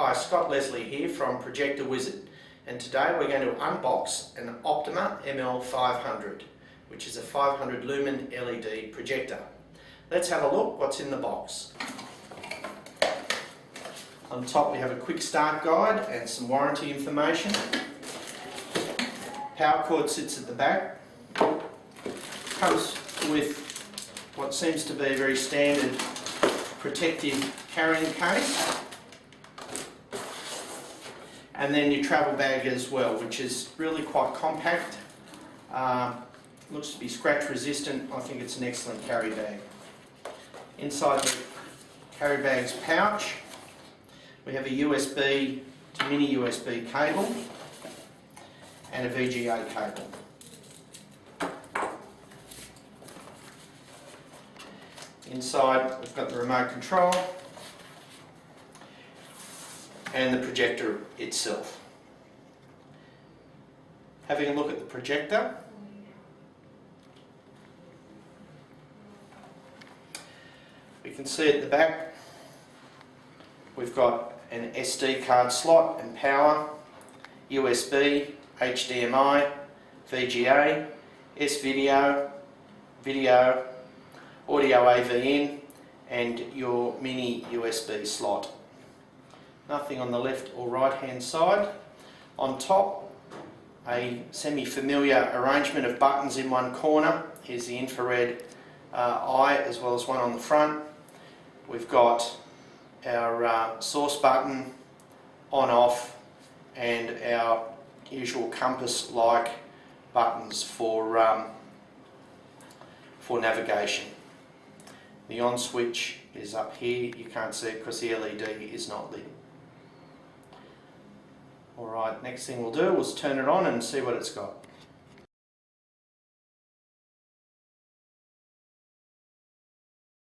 Hi, Scott Leslie here from Projector Wizard, and today we're going to unbox an Optoma ML500, which is a 500 lumen LED projector. Let's have a look what's in the box. On top we have a quick start guide and some warranty information. Power cord sits at the back. Comes with what seems to be a very standard protective carrying case. And then your travel bag as well, which is really quite compact. Looks to be scratch resistant. I think it's an excellent carry bag. Inside the carry bag's pouch, we have a USB to mini USB cable and a VGA cable. Inside we've got the remote control and the projector itself. Having a look at the projector, we can see at the back we've got an SD card slot and power, USB, HDMI, VGA, S-video, video, audio AV in, and your mini USB slot. Nothing on the left or right hand side. On top, a semi-familiar arrangement of buttons in one corner. Here's the infrared eye as well as one on the front. We've got our source button, on off, and our usual compass-like buttons for navigation. The on switch is up here. You can't see it because the LED is not lit. Alright, next thing we'll do is turn it on and see what it's got.